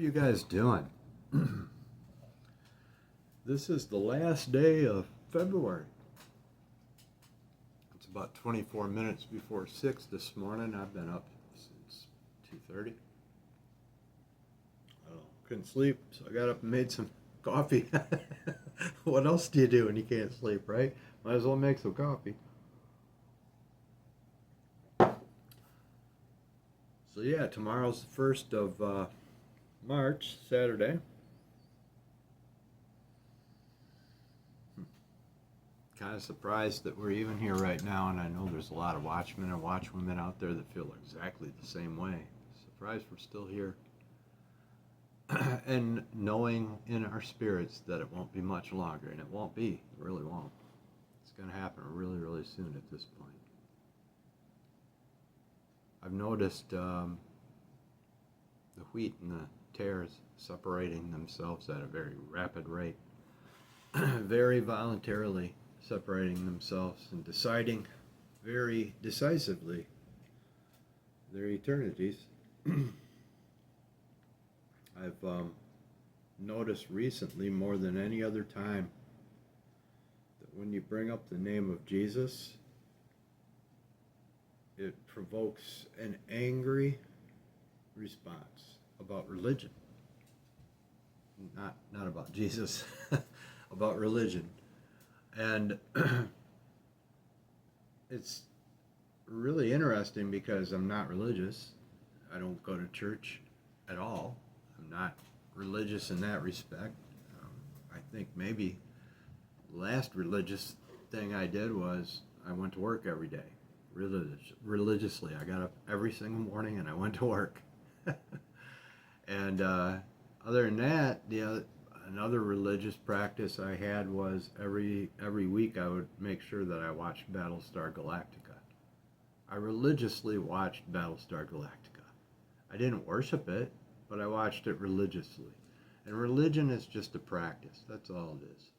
You guys doing? This is the last day of February. It's about 24 minutes before 6 this morning. I've been up since 2:30. Couldn't sleep, so I got up and made some coffee. What else do you do when you can't sleep, right? Might as well make some coffee. So yeah, tomorrow's the 1st of March, Saturday. Kind of surprised that we're even here right now, and I know there's a lot of watchmen and watchwomen out there that feel exactly the same way. Surprised we're still here. And knowing in our spirits that it won't be much longer, and it won't be, it really won't. It's going to happen really, really soon at this point. I've noticed the wheat and the tares separating themselves at a very rapid rate, very voluntarily separating themselves and deciding very decisively their eternities. I've noticed recently more than any other time that when you bring up the name of Jesus, it provokes an angry response about religion. Not about Jesus, about religion. And it's really interesting because I'm not religious. I don't go to church at all. I'm not religious in that respect. I think maybe the last religious thing I did was I went to work every day, religiously. I got up every single morning and I went to work. And other than that, another religious practice I had was every week I would make sure that I watched Battlestar Galactica. I religiously watched Battlestar Galactica. I didn't worship it, but I watched it religiously. And religion is just a practice. That's all it is.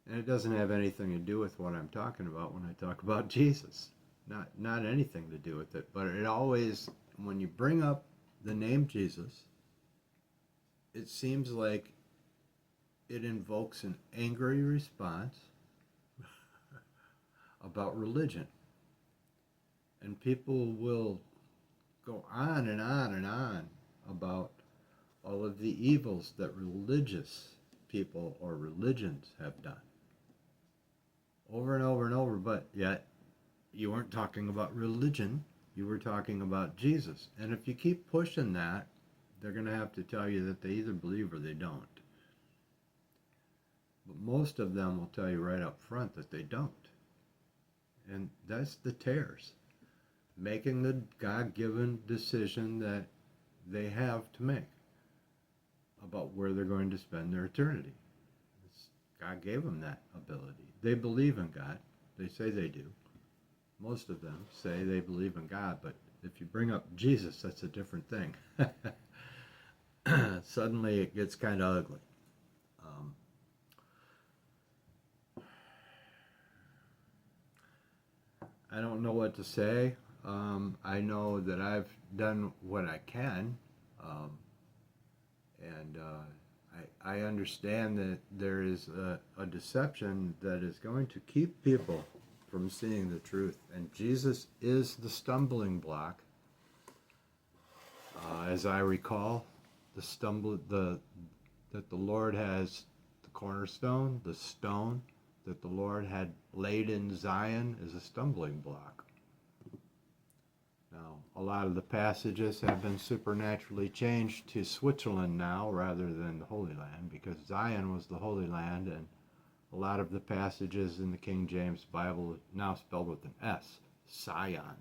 And it doesn't have anything to do with what I'm talking about when I talk about Jesus. Not anything to do with it. But it always, when you bring up the name Jesus, it seems like it invokes an angry response about religion. And people will go on and on and on about all of the evils that religious people or religions have done. Over and over and over, but yet you weren't talking about religion, you were talking about Jesus. And if you keep pushing that, they're going to have to tell you that they either believe or they don't. But most of them will tell you right up front that they don't. And that's the tares. Making the God-given decision that they have to make about where they're going to spend their eternity. God gave them that ability. They believe in God. They say they do. Most of them say they believe in God, but if you bring up Jesus, that's a different thing. Suddenly it gets kind of ugly. I don't know what to say. I know that I've done what I can, and I understand that there is a deception that is going to keep people from seeing the truth, and Jesus is the stumbling block. As I recall, that the Lord has the cornerstone, the stone that the Lord had laid in Zion is a stumbling block. Now, a lot of the passages have been supernaturally changed to Switzerland now rather than the Holy Land, because Zion was the Holy Land, and a lot of the passages in the King James Bible are now spelled with an S, Sion,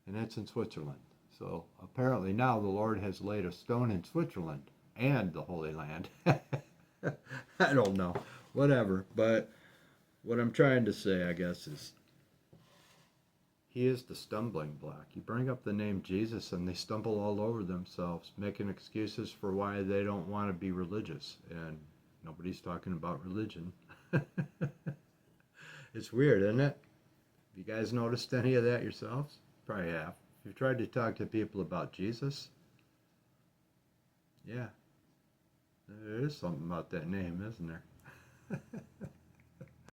and that's in Switzerland. So apparently now the Lord has laid a stone in Switzerland and the Holy Land. I don't know, whatever, but what I'm trying to say, I guess, is He is the stumbling block. You bring up the name Jesus and they stumble all over themselves, making excuses for why they don't want to be religious. And nobody's talking about religion. It's weird, isn't it? Have you guys noticed any of that yourselves? Probably have. If you've tried to talk to people about Jesus, Yeah, there is something about that name, isn't there?